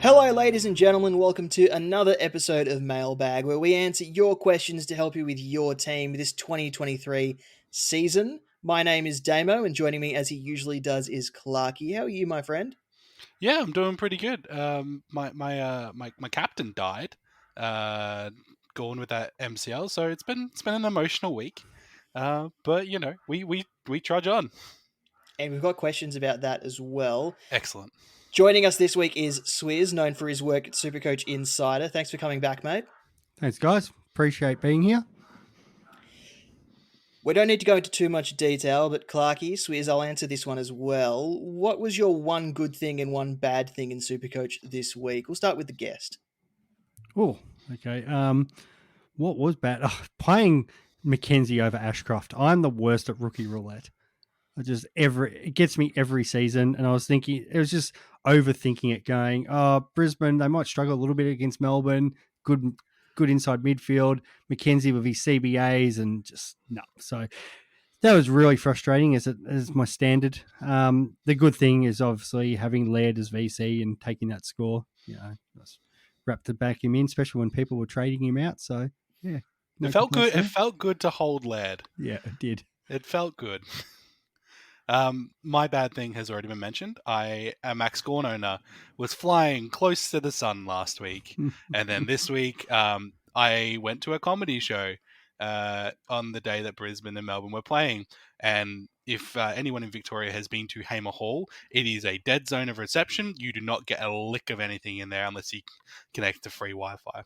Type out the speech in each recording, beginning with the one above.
Hello, ladies and gentlemen. Welcome to another episode of Mailbag, where we answer your questions to help you with your team this 2023 season. My name is Damo, and joining me as he usually does is Clarky. How are you, my friend? Yeah, I'm doing pretty good. My captain died, uh, going with that MCL, so it's been an emotional week. But we trudge on. And we've got questions about that as well. Excellent. Joining us this week is Swiz, known for his work at SuperCoach Insider. Thanks for coming back, mate. Thanks, guys. Appreciate being here. We don't need to go into too much detail, but Clarky, Swiz, I'll answer this one as well. What was your one good thing and one bad thing in Supercoach this week? We'll start with the guest. Oh, okay. What was bad? Oh, playing Mackenzie over Ashcroft. I'm the worst at rookie roulette. It gets me every season, and I was thinking it was just overthinking it. Going, Brisbane, they might struggle a little bit against Melbourne. Good inside midfield. Mackenzie with his CBAs and just no. So that was really frustrating as my standard. The good thing is obviously having Laird as VC and taking that score. That's wrapped to back him in, especially when people were trading him out. So yeah, It felt good. It felt good to hold Laird. Yeah, it did. It felt good. My bad thing has already been mentioned. A Max Gorn owner was flying close to the sun last week, and then this week, I went to a comedy show on the day that Brisbane and Melbourne were playing. And if anyone in Victoria has been to Hamer Hall, it is a dead zone of reception. You do not get a lick of anything in there unless you connect to free Wi-Fi.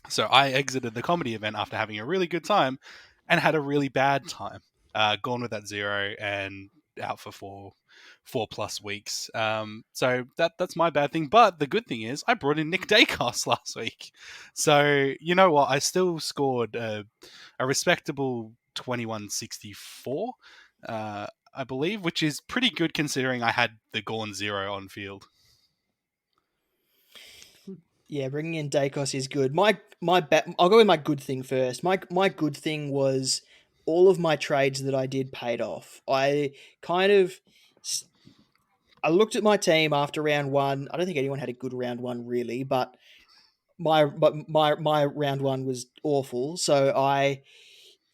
So I exited the comedy event after having a really good time and had a really bad time. Gone with that zero and out for four plus weeks. So that's my bad thing. But the good thing is I brought in Nick Daicos last week. So you know what? I still scored a respectable 2164, I believe, which is pretty good considering I had the Gorn zero on field. Yeah, bringing in Daicos is good. I'll go with my good thing first. My good thing was all of my trades that I did paid off. I looked at my team after round one. I don't think anyone had a good round one really, but my round one was awful. So I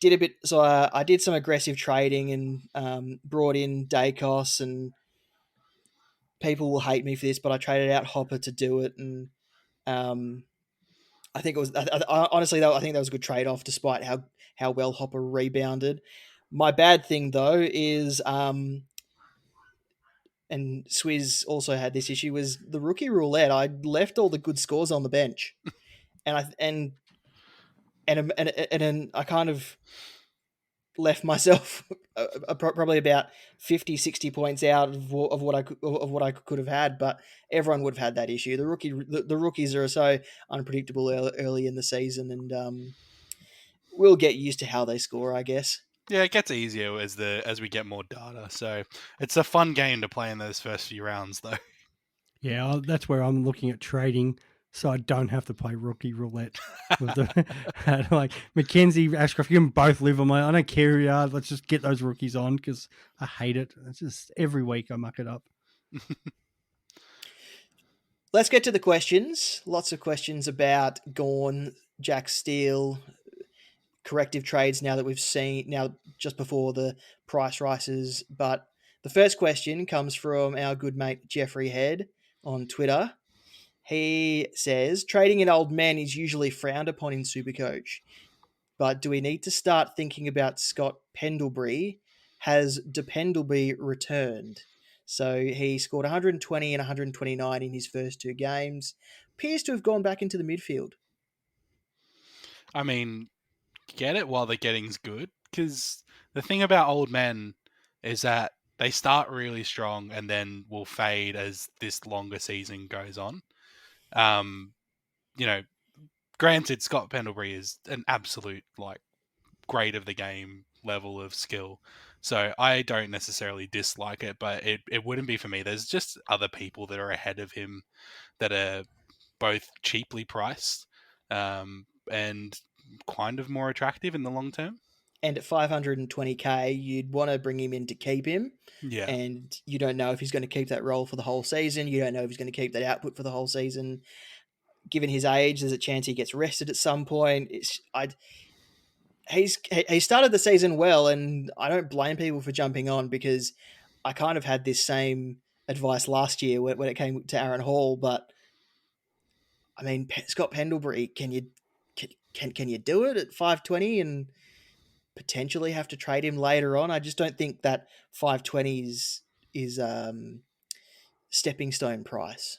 did a bit. So I did some aggressive trading and brought in Daicos, and people will hate me for this, but I traded out Hopper to do it, and um, I think it was honestly though I think that was a good trade off, despite how well Hopper rebounded. My bad thing though is and Swiz also had this issue, was the rookie roulette. I left all the good scores on the bench, and I kind of left myself probably about 50, 60 points out of what I could have had, but everyone would have had that issue. The rookies are so unpredictable early in the season, and we'll get used to how they score, I guess. Yeah, it gets easier as we get more data. So it's a fun game to play in those first few rounds, though. Yeah, that's where I'm looking at trading, so I don't have to play rookie roulette with the like Mackenzie, Ashcroft. You can both live on my. I don't care who you are. Let's just get those rookies on because I hate it. It's just every week I muck it up. Let's get to the questions. Lots of questions about Gawn, Jack Steele, corrective trades now that we've seen, now just before the price rises. But the first question comes from our good mate Jeffrey Head on Twitter. He says, trading in old men is usually frowned upon in Supercoach, but do we need to start thinking about Scott Pendlebury? Has Dependlebury returned? So he scored 120 and 129 in his first two games. Appears to have gone back into the midfield. I mean, get it while the getting's good, because the thing about old men is that they start really strong and then will fade as this longer season goes on. You know, granted, Scott Pendlebury is an absolute grade of the game level of skill. So I don't necessarily dislike it, but it wouldn't be for me. There's just other people that are ahead of him that are both cheaply priced and kind of more attractive in the long term. and at 520k, you'd want to bring him in to keep him. Yeah. And you don't know if he's going to keep that role for the whole season. You don't know if he's going to keep that output for the whole season. Given his age, there's a chance he gets rested at some point. He started the season well, and I don't blame people for jumping on, because I kind of had this same advice last year when it came to Aaron Hall. But I mean, Scott Pendlebury, can you do it at 520 and potentially have to trade him later on? I just don't think that 520 is stepping stone price.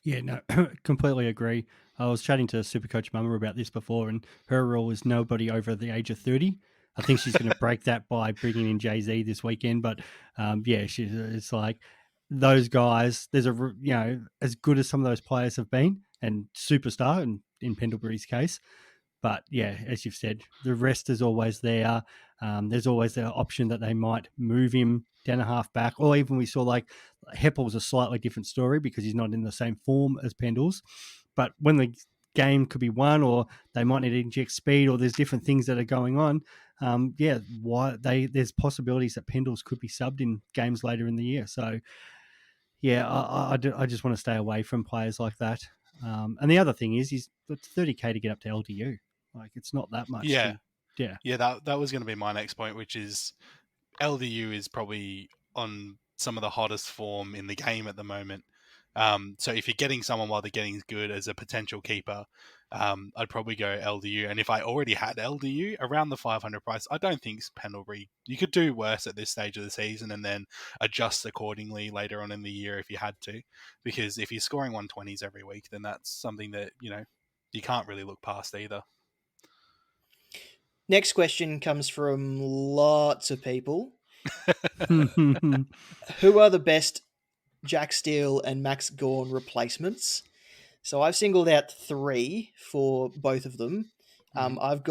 Yeah, no, completely agree. I was chatting to SuperCoach Mama about this before, and her rule is nobody over the age of 30. I think she's going to break that by bringing in Jay-Z this weekend. But yeah, it's like those guys, there's as good as some of those players have been, and superstar in Pendlebury's case. But yeah, as you've said, the rest is always there. There's always the option that they might move him down a half back, or even we saw like Heppel's a slightly different story because he's not in the same form as Pendles. But when the game could be won, or they might need to inject speed, or there's different things that are going on, there's possibilities that Pendles could be subbed in games later in the year. So yeah, I just want to stay away from players like that. And the other thing is, it's 30k to get up to LDU. Like, it's not that much. Yeah. Yeah. That was going to be my next point, which is LDU is probably on some of the hottest form in the game at the moment. So if you're getting someone while they're getting good as a potential keeper, I'd probably go LDU. And if I already had LDU around the 500 price, I don't think Pendlebury, you could do worse at this stage of the season and then adjust accordingly later on in the year if you had to. Because if you're scoring 120s every week, then that's something that, you can't really look past either. Next question comes from lots of people. Who are the best Jack Steele and Max Gawn replacements? So I've singled out 3 for both of them. I've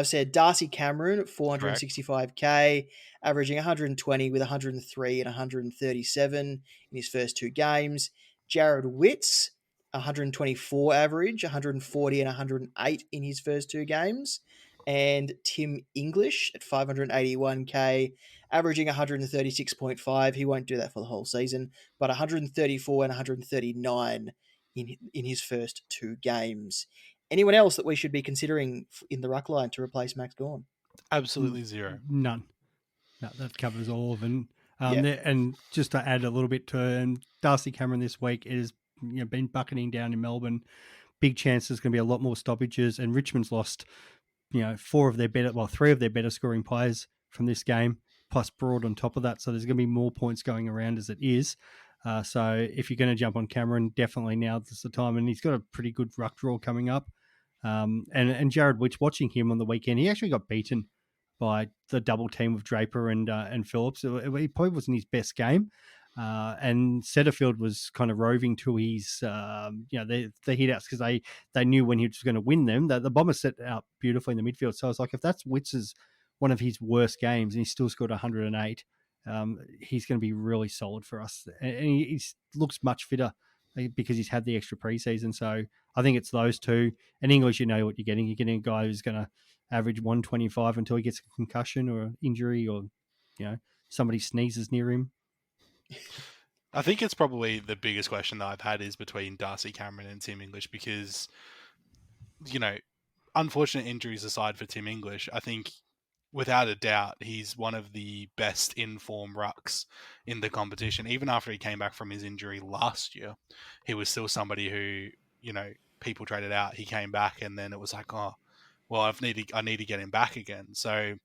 said Darcy Cameron at 465k, averaging 120 with 103 and 137 in his first 2 games. Jared Witts, 124 average, 140 and 108 in his first 2 games. And Tim English at 581k, averaging 136.5. He won't do that for the whole season, but 134 and 139 in his first 2 games. Anyone else that we should be considering in the ruck line to replace Max Gawn? Absolutely zero. None. No, that covers all of them. Yep. And just to add a little bit to Darcy Cameron this week is been bucketing down in Melbourne. Big chance there's going to be a lot more stoppages, and Richmond's lost 3 of their better scoring players from this game, plus Broad on top of that. So there's going to be more points going around as it is. So if you're going to jump on Cameron, definitely now's the time. And he's got a pretty good ruck draw coming up. And Jared Witch, watching him on the weekend, he actually got beaten by the double team of Draper and Phillips. He probably wasn't his best game. And Setterfield was kind of roving to his, the hit outs because they knew when he was going to win them. The Bombers set out beautifully in the midfield. So I was like, if that's Witz's one of his worst games and he still scored 108, he's going to be really solid for us. And he looks much fitter because he's had the extra preseason. So I think it's those 2. And English, you know what you're getting. You're getting a guy who's going to average 125 until he gets a concussion or injury, or somebody sneezes near him. I think it's probably the biggest question that I've had is between Darcy Cameron and Tim English because, unfortunate injuries aside for Tim English, I think without a doubt he's one of the best in-form rucks in the competition. Even after he came back from his injury last year, he was still somebody who, people traded out. He came back and then it was like, oh, well, I need to get him back again. So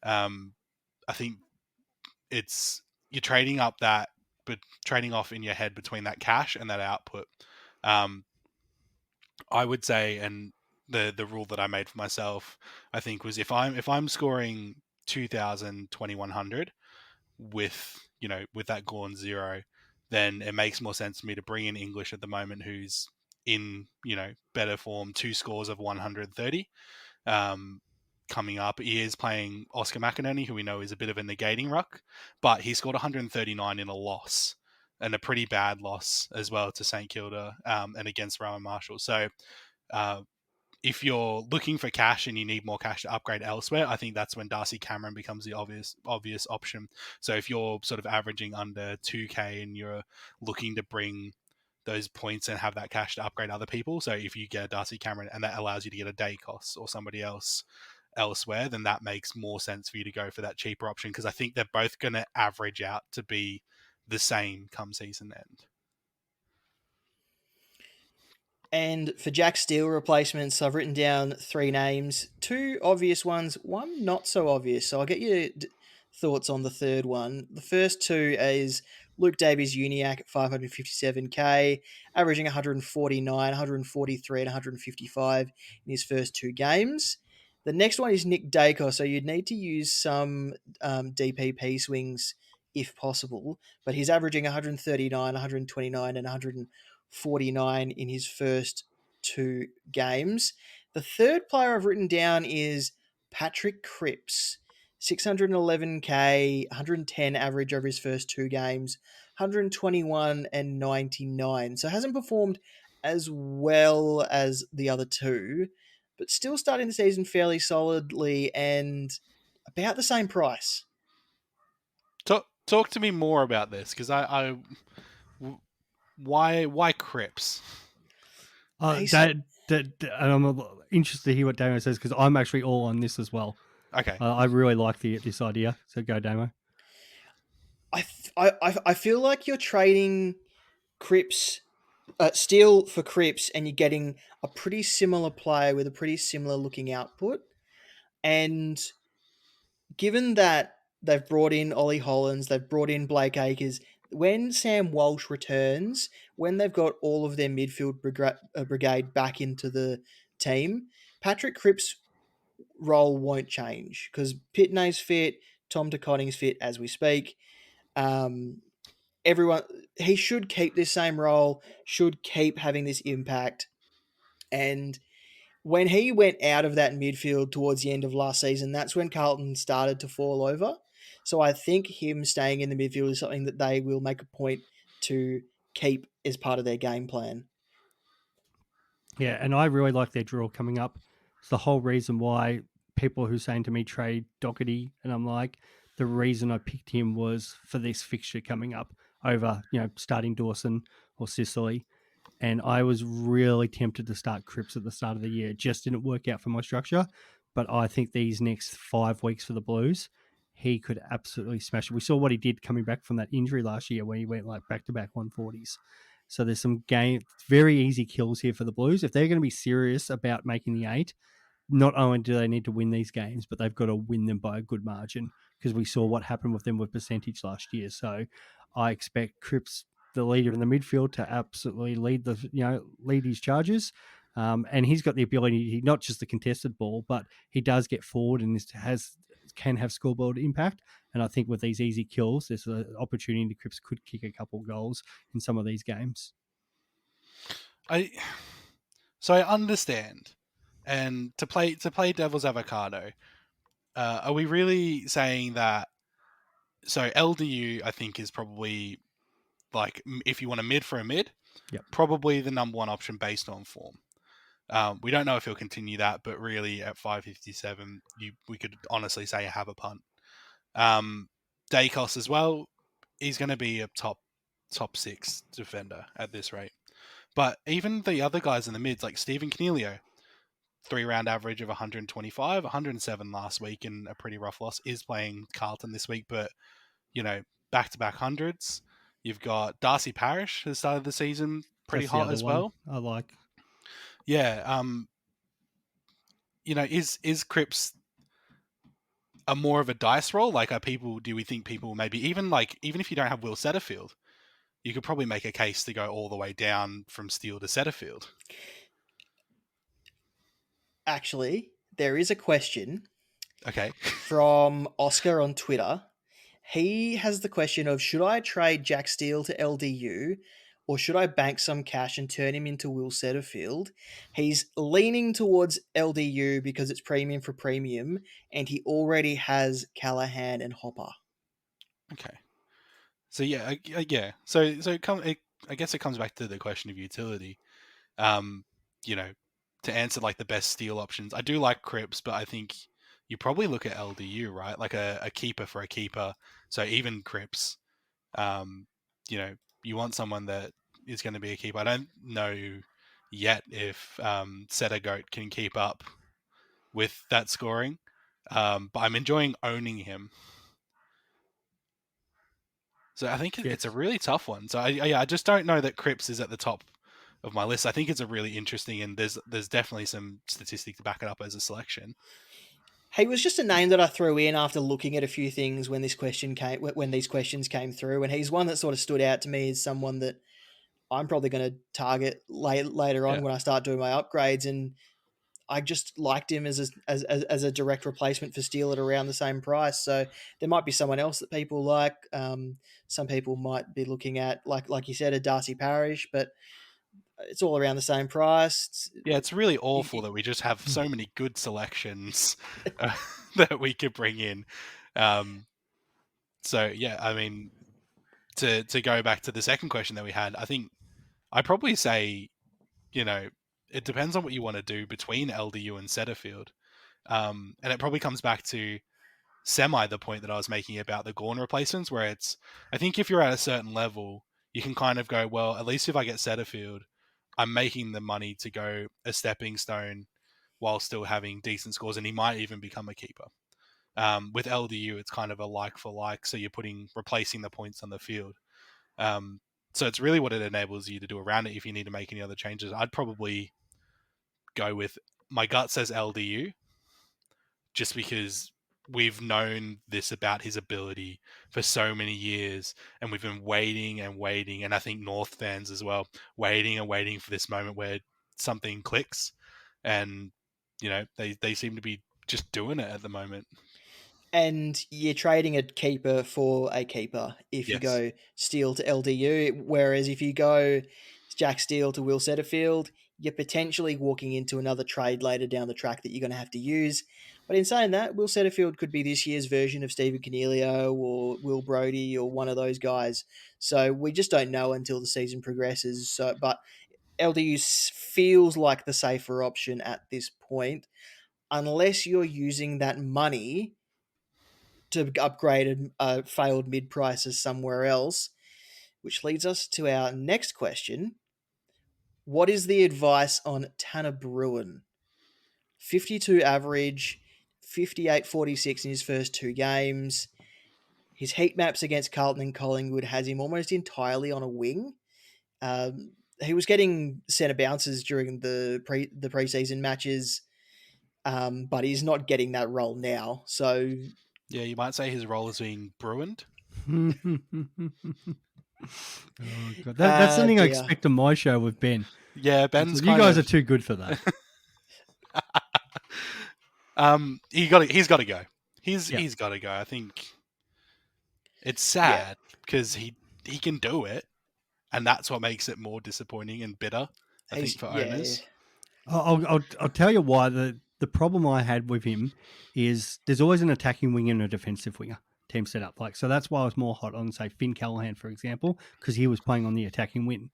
I think you're trading up that, but trading off in your head between that cash and that output. I would say, and the rule that I made for myself, I think, was if I'm scoring 2,000, 2,100 with that Gawn 0, then it makes more sense to me to bring in English at the moment, who's in better form, 2 scores of 130. Coming up, he is playing Oscar McInerney, who we know is a bit of a negating ruck, but he scored 139 in a loss, and a pretty bad loss as well to St Kilda and against Rowan Marshall. So if you're looking for cash and you need more cash to upgrade elsewhere, I think that's when Darcy Cameron becomes the obvious option. So if you're sort of averaging under 2K and you're looking to bring those points and have that cash to upgrade other people, so if you get a Darcy Cameron and that allows you to get a Daicos or somebody else elsewhere, then that makes more sense for you to go for that cheaper option, because I think they're both going to average out to be the same come season end. And for Jack Steele replacements, I've written down 3 names, 2 obvious ones, 1 not so obvious. So I'll get your thoughts on the third one. The first 2 is Luke Davies-Uniacke at 557k, averaging 149, 143, and 155 in his first 2 games. The next one is Nick Daicos, so you'd need to use some DPP swings if possible, but he's averaging 139, 129, and 149 in his first 2 games. The third player I've written down is Patrick Cripps, 611k, 110 average over his first 2 games, 121 and 99. So hasn't performed as well as the other 2, but still starting the season fairly solidly and about the same price. Talk to me more about this, because why Cripps? And I'm interested to hear what Damo says, because I'm actually all on this as well. Okay. I really like this idea. So go, Damo. I feel like you're trading Cripps, Steele for Cripps, and you're getting a pretty similar player with a pretty similar looking output. And given that they've brought in Ollie Hollands, they've brought in Blake Acres, when Sam Walsh returns, when they've got all of their midfield brigade back into the team, Patrick Cripps' role won't change because Pitney's fit, Tom DeConning's fit as we speak. Everyone, he should keep this same role, should keep having this impact. And when he went out of that midfield towards the end of last season, that's when Carlton started to fall over. So I think him staying in the midfield is something that they will make a point to keep as part of their game plan. Yeah, and I really like their draw coming up. It's the whole reason why people who are saying to me trade Doherty, and I'm like, the reason I picked him was for this fixture coming up over, starting Dawson or Sicily. And I was really tempted to start Cripps at the start of the year. It just didn't work out for my structure. But I think these next 5 weeks for the Blues, he could absolutely smash it. We saw what he did coming back from that injury last year where he went like back-to-back 140s. So there's some very easy kills here for the Blues. If they're going to be serious about making the 8, not only do they need to win these games, but they've got to win them by a good margin, because we saw what happened with them with percentage last year. So I expect Cripps, the leader in the midfield, to absolutely lead his charges. And he's got the ability, not just the contested ball, but he does get forward and can have scoreboard impact. And I think with these easy kills, there's an opportunity that Cripps could kick a couple goals in some of these games. So I understand. And to play devil's avocado, are we really saying that? So LDU, I think, is probably, like, if you want a mid for a mid, probably the number one option based on form. We don't know if he'll continue that, but really at 557, we could honestly say have a punt. Daicos as well, he's going to be a top 6 defender at this rate. But even the other guys in the mids, like Stephen Coniglio, 3-round average of 125, 107 last week in a pretty rough loss, is playing Carlton this week, but, back-to-back hundreds. You've got Darcy Parish, who started the season pretty hot as well. I like. Yeah. Is Cripps a more of a dice roll? Like, do we think people maybe even if you don't have Will Setterfield, you could probably make a case to go all the way down from Steele to Setterfield? Actually, there is a question. Okay. From Oscar on Twitter. He has the question of, should I trade Jack Steele to LDU or should I bank some cash and turn him into Will Setterfield? He's leaning towards LDU because it's premium for premium and he already has Callahan and Hopper. Okay. So yeah. So I guess it comes back to the question of utility. to answer like the best Steele options, I do like Cripps, but I think you probably look at LDU, right? Like a keeper for a keeper. So even Cripps, you know, you want someone that is going to be a keeper. I don't know yet if Setter Goat can keep up with that scoring, but I'm enjoying owning him. So I think it's a really tough one. So I just don't know that Cripps is at the top of my list. I think it's a really interesting, and there's definitely some statistic to back it up as a selection. He was just a name that I threw in after looking at a few things when these questions came through, and he's one that sort of stood out to me as someone that I'm probably going to target later on when I start doing my upgrades. And I just liked him as a direct replacement for Steele at around the same price. So there might be someone else that people like. Some people might be looking at, like you said, a Darcy Parish, but it's all around the same price. Yeah, it's really awful that we just have so many good selections that we could bring in. So yeah, I mean, to go back to the second question that we had, I think I'd probably say, you know, it depends on what you want to do between LDU and Setterfield. And it probably comes back to the point that I was making about the Gawn replacements, where it's, I think if you're at a certain level, you can kind of go, well, at least if I get Setterfield, I'm making the money to go a stepping stone while still having decent scores, and he might even become a keeper. With LDU, it's kind of a like for like, so you're replacing the points on the field. So it's really what it enables you to do around it if you need to make any other changes. I'd probably go with, my gut says LDU, just because we've known this about his ability for so many years, and we've been waiting and waiting, and I think North fans as well, waiting and waiting for this moment where something clicks, and you know, they seem to be just doing it at the moment. And you're trading a keeper for a keeper if you go Steele to LDU, whereas if you go Jack Steele to Will Setterfield, you're potentially walking into another trade later down the track that you're going to have to use. But in saying that, Will Setterfield could be this year's version of Stephen Cornelio or Will Brodie or one of those guys. So we just don't know until the season progresses. So, but LDU feels like the safer option at this point, unless you're using that money to upgrade a failed mid prices somewhere else, which leads us to our next question. What is the advice on Tanner Bruhn? 52 average, 58-46 in his first two games. His heat maps against Carlton and Collingwood has him almost entirely on a wing. He was getting centre bounces during the preseason matches, but he's not getting that role now. So yeah, you might say his role is being ruined. Oh, God. That's something I expect on my show with Ben. Yeah, Ben's you guys are too good for that. He's got to go. He's got to go. I think it's sad because he can do it, and that's what makes it more disappointing and bitter, I think, for owners. I'll tell you why. The problem I had with him is there's always an attacking winger and a defensive winger team set up. So that's why I was more hot on, say, Finn Callahan, for example, because he was playing on the attacking wing.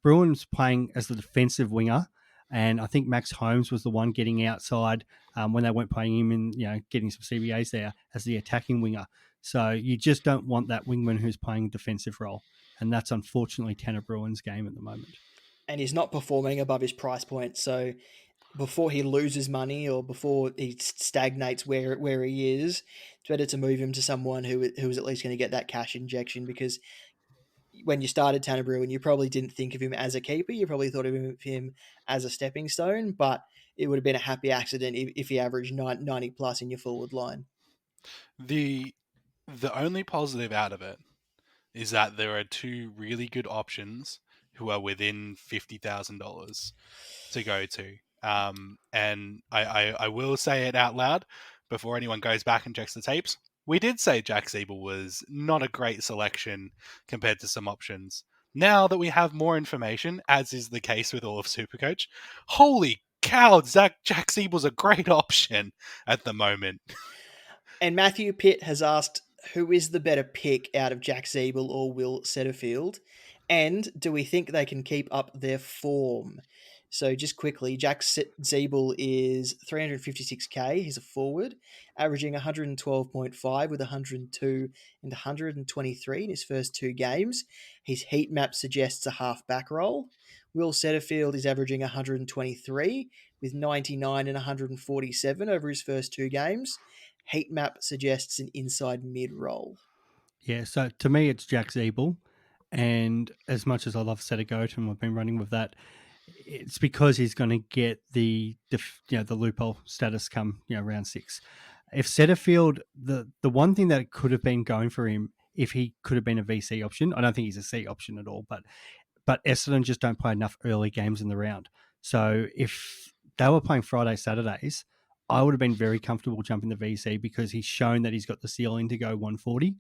Bruhn's playing as the defensive winger, and I think Max Holmes was the one getting outside when they weren't playing him and getting some CBAs there as the attacking winger. So you just don't want that wingman who's playing a defensive role, and that's unfortunately Tanner Bruhn's game at the moment. And he's not performing above his price point, so before he loses money or before he stagnates where he is, it's better to move him to someone who is at least going to get that cash injection, because when you started Tanner Bruhn, you probably didn't think of him as a keeper. You probably thought of him as a stepping stone, but it would have been a happy accident if he averaged 90 plus in your forward line. The only positive out of it is that there are two really good options who are within $50,000 to go to. And I will say it out loud before anyone goes back and checks the tapes. We did say Jack Siebel was not a great selection compared to some options. Now that we have more information, as is the case with all of SuperCoach, holy cow, Jack Siebel's a great option at the moment. And Matthew Pitt has asked, who is the better pick out of Jack Siebel or Will Setterfield? And do we think they can keep up their form? So just quickly, Jack Zeeble is 356k. He's a forward, averaging 112.5 with 102 and 123 in his first 2 games. His heat map suggests a half back roll. Will Setterfield is averaging 123 with 99 and 147 over his first 2 games. Heat map suggests an inside mid roll. Yeah, so to me, it's Jack Zeeble. And as much as I love Goat and I've been running with that, it's because he's going to get the loophole status come round 6. If Setterfield, the one thing that could have been going for him if he could have been a VC option, I don't think he's a C option at all, but Essendon just don't play enough early games in the round. So if they were playing Friday, Saturdays, I would have been very comfortable jumping the VC because he's shown that he's got the ceiling to go 140.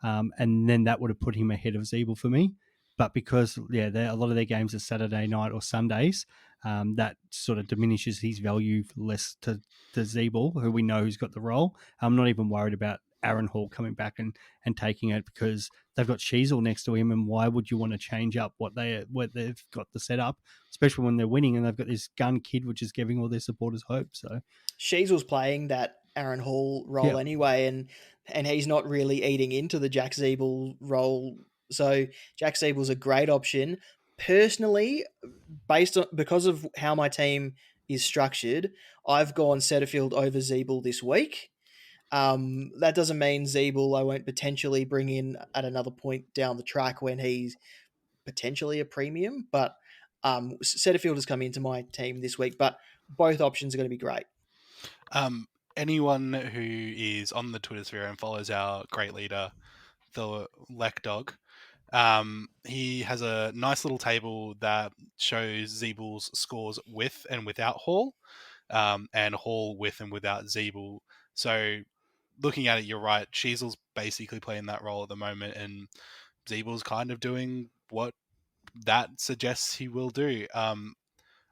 And then that would have put him ahead of Zeeble for me. But because, a lot of their games are Saturday night or Sundays, that sort of diminishes his value less to Zeeble, who we know who's got the role. I'm not even worried about Aaron Hall coming back and taking it because they've got Sheasel next to him, and why would you want to change up what they've got the setup, especially when they're winning and they've got this gun kid which is giving all their supporters hope. So Sheasel's playing that Aaron Hall role anyway, and he's not really eating into the Jack Zeeble role. So Jack Zeeble's a great option. Personally, because of how my team is structured, I've gone Setterfield over Zeeble this week. That doesn't mean Zeeble I won't potentially bring in at another point down the track when he's potentially a premium, but Setterfield has come into my team this week, but both options are going to be great. Anyone who is on the Twitter sphere and follows our great leader, the Lek Dog, he has a nice little table that shows Zeeble's scores with and without Hall, and Hall with and without Zeeble. So looking at it, you're right. Sheasel's basically playing that role at the moment, and Zeeble's kind of doing what that suggests he will do.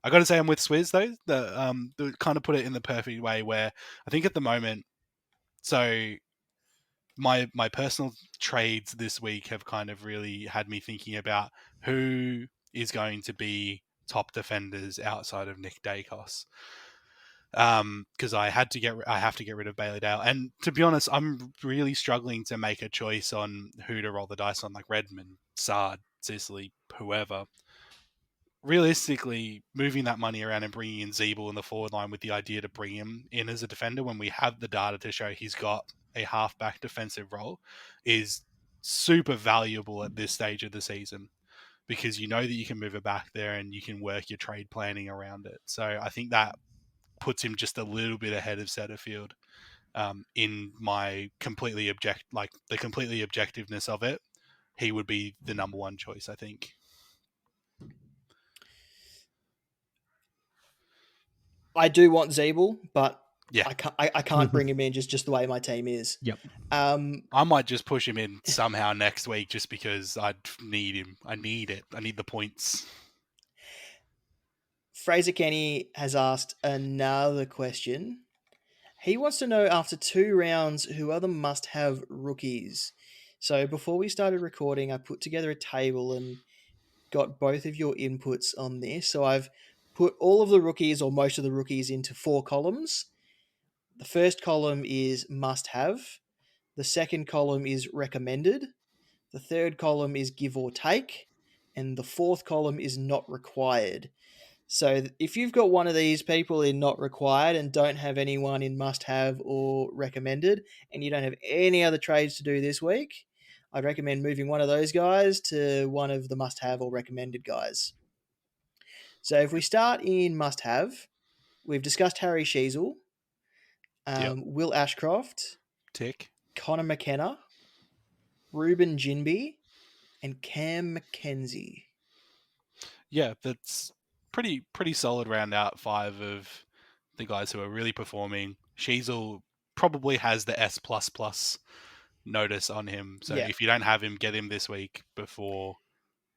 I got to say, I'm with Swiz though. The kind of put it in the perfect way where I think at the moment, so my personal trades this week have kind of really had me thinking about who is going to be top defenders outside of Nick Daicos. Because I have to get rid of Bailey Dale, and to be honest, I'm really struggling to make a choice on who to roll the dice on, like Redmond, Sard, Sicily, whoever. Realistically, moving that money around and bringing in Zeeble in the forward line with the idea to bring him in as a defender when we have the data to show he's got a halfback defensive role is super valuable at this stage of the season, because you know that you can move it back there and you can work your trade planning around it. So I think that puts him just a little bit ahead of Setterfield in my completely objectiveness of it. He would be the number one choice, I think. I do want Zeeble, but yeah, I can't bring him in just the way my team is. Yep. I might just push him in somehow next week just because I need him. I need it. I need the points. Fraser Kenny has asked another question. He wants to know, after 2 rounds, who are the must-have rookies? So before we started recording, I put together a table and got both of your inputs on this. So I've put all of the rookies, or most of the rookies, into 4 columns. The first column is must-have. The second column is recommended. The third column is give or take. And the fourth column is not required. So if you've got one of these people in not required and don't have anyone in must-have or recommended, and you don't have any other trades to do this week, I'd recommend moving one of those guys to one of the must-have or recommended guys. So if we start in must-have, we've discussed Harry Sheasel, Will Ashcroft, tick, Connor McKenna, Ruben Jinby, and Cam McKenzie. Yeah, that's pretty solid round out 5 of the guys who are really performing. Sheasel probably has the S++ notice on him. So if you don't have him, get him this week before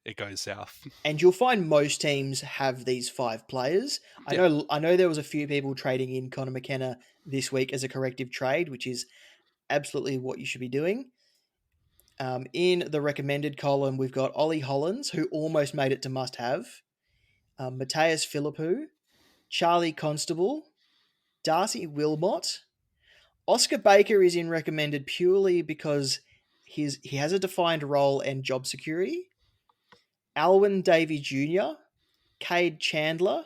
it goes south. And you'll find most teams have these 5 players. I know there was a few people trading in Connor McKenna this week as a corrective trade, which is absolutely what you should be doing. In the recommended column, we've got Ollie Hollins, who almost made it to must-have. Matthias Philippou, Charlie Constable, Darcy Wilmot. Oscar Baker is in recommended purely because he has a defined role and job security. Alwyn Davey Jr., Cade Chandler,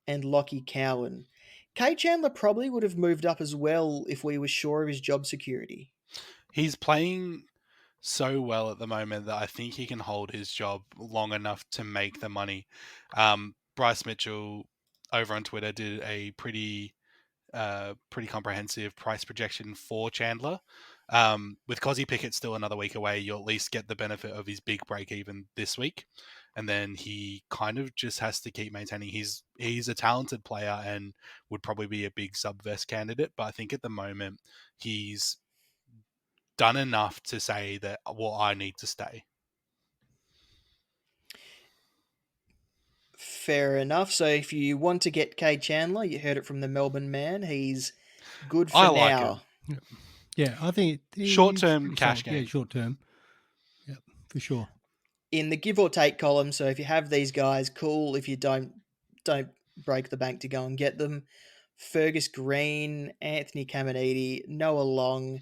and Lockie Cowan. Cade Chandler probably would have moved up as well if we were sure of his job security. He's playing so well at the moment that I think he can hold his job long enough to make the money. Bryce Mitchell over on Twitter did a pretty comprehensive price projection for Chandler. With Cozzy Pickett still another week away, you'll at least get the benefit of his big break even this week. And then he kind of just has to keep maintaining. He's a talented player and would probably be a big sub-vest candidate. But I think at the moment he's done enough to say that, well, I need to stay. Fair enough. So if you want to get Cade Chandler, you heard it from the Melbourne man. He's good for I like now. him. Yeah, I think short-term cash game. Yeah, short term. Yep, for sure. In the give or take column, so if you have these guys, cool. If you don't break the bank to go and get them. Fergus Green, Anthony Caminiti, Noah Long,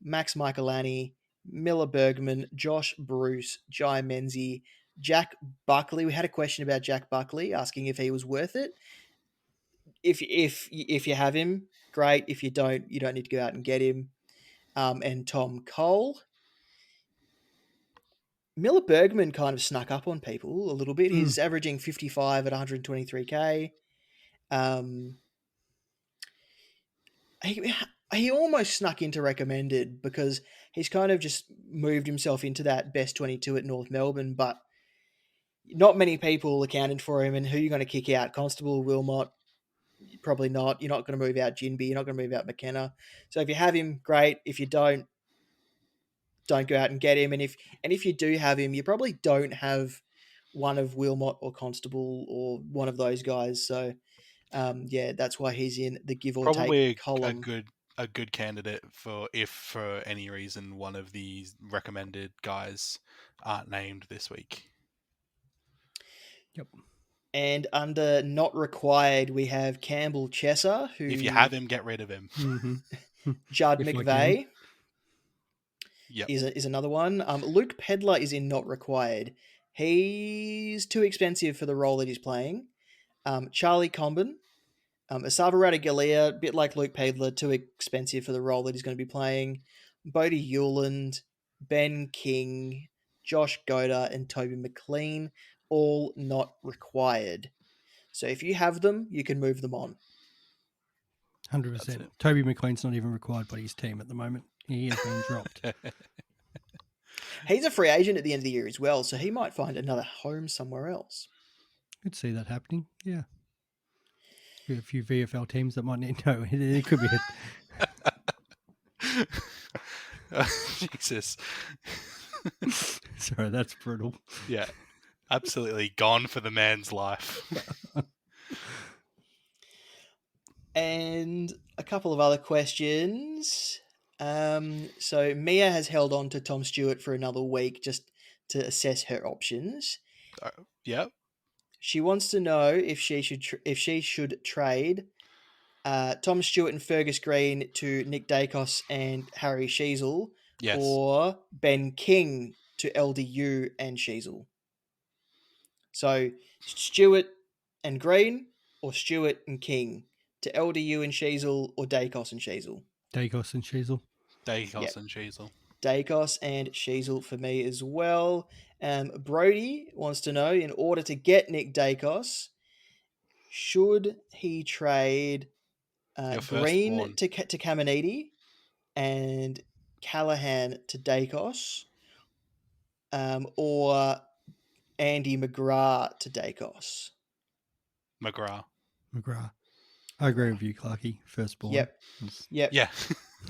Max Michaelani, Miller Bergman, Josh Bruce, Jai Menzies, Jack Buckley. We had a question about Jack Buckley, asking if he was worth it. If you have him, great. If you don't, you don't need to go out and get him. And Tom Cole. Miller Bergman kind of snuck up on people a little bit. He's averaging 55 at 123k. He almost snuck into recommended because he's kind of just moved himself into that best 22 at North Melbourne, but not many people accounted for him. And who are you going to kick out? Constable, Wilmot? Probably not. You're not going to move out Jinby. You're not going to move out McKenna. So if you have him, great. If you don't go out and get him. And if you do have him, you probably don't have one of Wilmot or Constable or one of those guys. So yeah, that's why he's in the give or probably take column. A good candidate for if for any reason one of these recommended guys aren't named this week. Yep. And under not required, we have Campbell Chesser, who if you have him, get rid of him. Mm-hmm. Judd McVeigh. Yep. Is another one. Luke Pedler is in not required. He's too expensive for the role that he's playing. Charlie Comben, Asava Ratugolea, a bit like Luke Pedler, too expensive for the role that he's going to be playing. Bodie Hewland, Ben King, Josh Goda, and Toby McLean, all not required. So if you have them, you can move them on. 100%. Toby McLean's not even required by his team at the moment. He has been dropped. He's a free agent at the end of the year as well, so he might find another home somewhere else. Could see that happening, yeah. A few VFL teams that might need... No, it could be... Jesus. Sorry, that's brutal. Yeah, absolutely gone for the man's life. And a couple of other questions. So Mia has held on to Tom Stewart for another week just to assess her options. Yep. She wants to know if she should trade Tom Stewart and Fergus Green to Nick Daicos and Harry Sheasel, yes, or Ben King to LDU and Sheasel. So Stewart and Green, or Stewart and King to LDU and Sheasel, or Daicos and Sheasel. Daicos and Sheasel. Daicos and Sheasel. Daicos and Sheasel for me as well. Brody wants to know, in order to get Nick Daicos, should he trade Green to Caminiti and Callahan to Daicos, or Andy McGrath to Daicos? McGrath. I agree with you, Clarky. Firstborn. Yep. Yeah.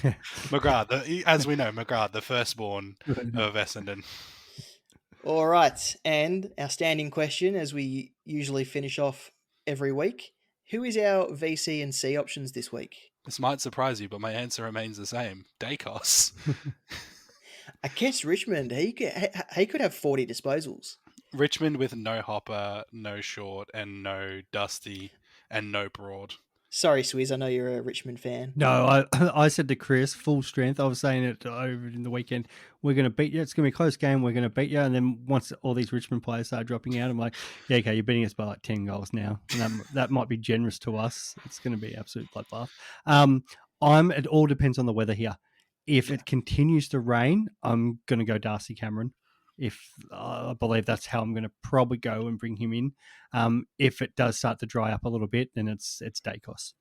McGrath, as we know, McGrath, the firstborn of Essendon. All right. And our standing question, as we usually finish off every week, who is our VC and C options this week? This might surprise you, but my answer remains the same. Daicos. I guess Richmond, he could have 40 disposals. Richmond with no Hopper, no Short, and no Dusty, and no Broad. Sorry, Swiz, I know you're a Richmond fan. No, I said to Chris, full strength. I was saying it over in the weekend. We're going to beat you. It's going to be a close game. We're going to beat you. And then once all these Richmond players start dropping out, I'm like, yeah, okay, you're beating us by like 10 goals now. And that might be generous to us. It's going to be absolute bloodbath. It all depends on the weather here. If it continues to rain, I'm going to go Darcy Cameron. If I believe that's how I'm going to probably go and bring him in. If it does start to dry up a little bit, then it's Daicos.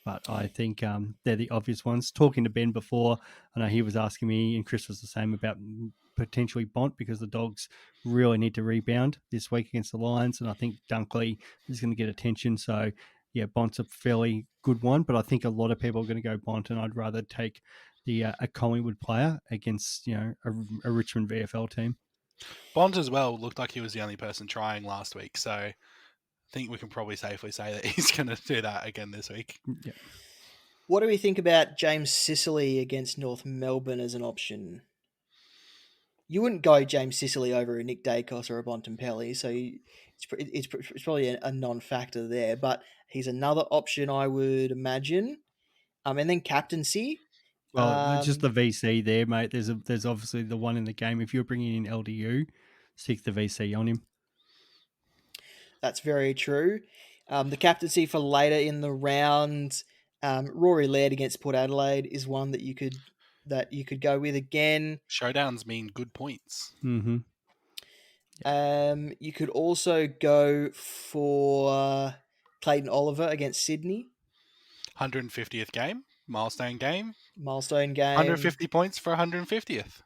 But I think they're the obvious ones. Talking to Ben before, I know he was asking me, and Chris was the same about potentially Bont because the Dogs really need to rebound this week against the Lions, and I think Dunkley is going to get attention. So, yeah, Bont's a fairly good one, but I think a lot of people are going to go Bont, and I'd rather take a Collingwood player against a Richmond VFL team. Bont as well looked like he was the only person trying last week, so I think we can probably safely say that he's going to do that again this week. Yeah. What do we think about James Sicily against North Melbourne as an option? You wouldn't go James Sicily over a Nick Daicos or a Bontempelli, so it's probably a non-factor there. But he's another option, I would imagine. And then captaincy. Well, just the VC there, mate. There's obviously the one in the game. If you're bringing in LDU, stick the VC on him. That's very true. The captaincy for later in the round, Rory Laird against Port Adelaide is one that you could go with again. Showdowns mean good points. Mm-hmm. You could also go for Clayton Oliver against Sydney. 150th game, milestone game. 150 points for 150th.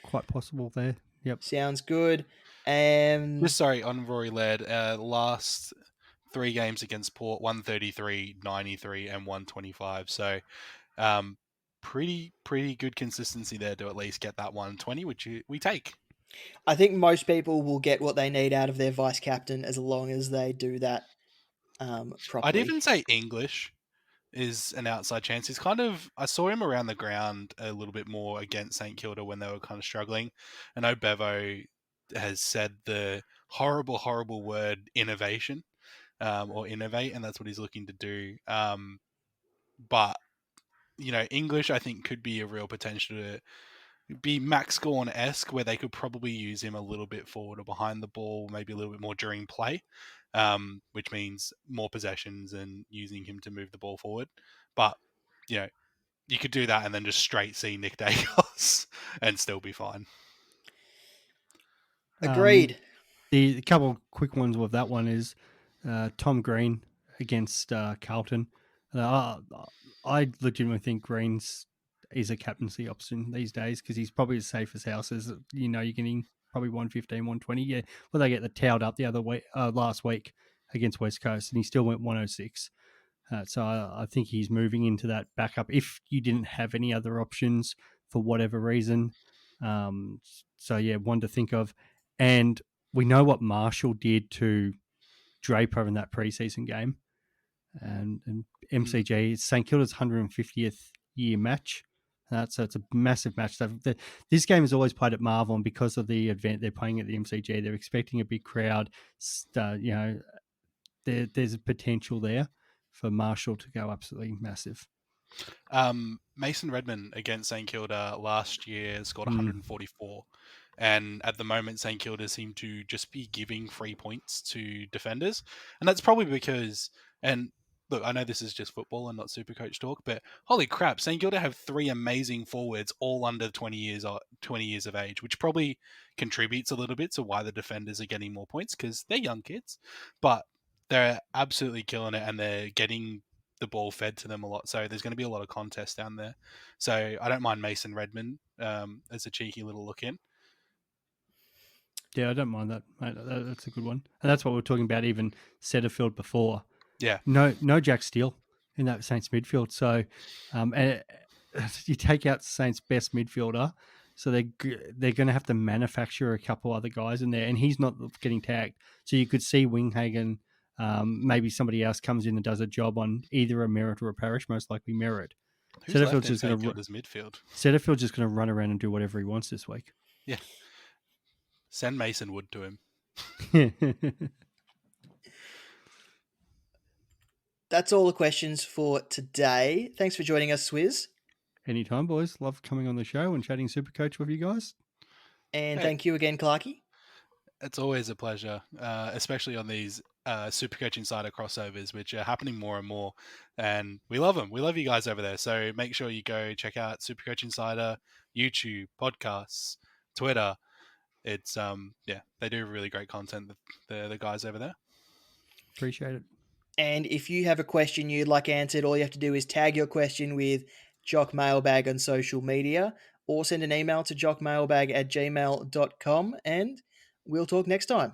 Quite possible there. Yep. Sounds good. Just sorry, on Rory Laird, last 3 games against Port, 133, 93, and 125. So pretty good consistency there to at least get that 120, which we take. I think most people will get what they need out of their vice captain as long as they do that properly. I'd even say English is an outside chance. He's I saw him around the ground a little bit more against St Kilda when they were kind of struggling. I know Bevo has said the horrible word innovation or innovate, and that's what he's looking to do. But, English I think could be a real potential to be Max Gawn-esque, where they could probably use him a little bit forward or behind the ball, maybe a little bit more during play, which means more possessions and using him to move the ball forward. But, you could do that and then just straight see Nick Daicos and still be fine. Agreed. The couple quick ones with that one is Tom Green against Carlton. I legitimately think Green's is a captaincy option these days because he's probably as safe as houses. You're getting probably 115, 120. Yeah, well, they get the towed up the other week, last week against West Coast, and he still went 106. So I think he's moving into that backup if you didn't have any other options for whatever reason. So yeah, one to think of. And we know what Marshall did to Draper in that preseason game. And MCG, St Kilda's 150th year match. So it's a massive match. This game is always played at Marvel, and because of the event they're playing at the MCG, they're expecting a big crowd. There's a potential there for Marshall to go absolutely massive. Mason Redman against St Kilda last year scored 144. And at the moment, St Kilda seem to just be giving free points to defenders. And that's probably because, and look, I know this is just football and not SuperCoach talk, but holy crap, St Kilda have 3 amazing forwards all under 20 years of age, which probably contributes a little bit to why the defenders are getting more points because they're young kids. But they're absolutely killing it and they're getting the ball fed to them a lot. So there's going to be a lot of contests down there. So I don't mind Mason Redman as a cheeky little look in. Yeah, I don't mind that, mate. That's a good one. And that's what we were talking about even Setterfield before. Yeah. No Jack Steele in that Saints midfield. So you take out Saints' best midfielder, so they're going to have to manufacture a couple other guys in there, and he's not getting tagged. So you could see Winghagen, maybe somebody else comes in and does a job on either a Merritt or a Parish, most likely Merritt. Setterfield's just going to midfield. Setterfield's just going to run around and do whatever he wants this week. Yeah. Send Mason Wood to him. That's all the questions for today. Thanks for joining us, Swiz. Anytime, boys. Love coming on the show and chatting SuperCoach with you guys. And Hey. thank you again, Clarky. It's always a pleasure, especially on these SuperCoach Insider crossovers, which are happening more and more. And we love them. We love you guys over there. So make sure you go check out SuperCoach Insider, YouTube, podcasts, Twitter. It's they do really great content. The guys over there. Appreciate it. And if you have a question you'd like answered, all you have to do is tag your question with Jock Mailbag on social media, or send an email to jockmailbag@gmail.com, and we'll talk next time.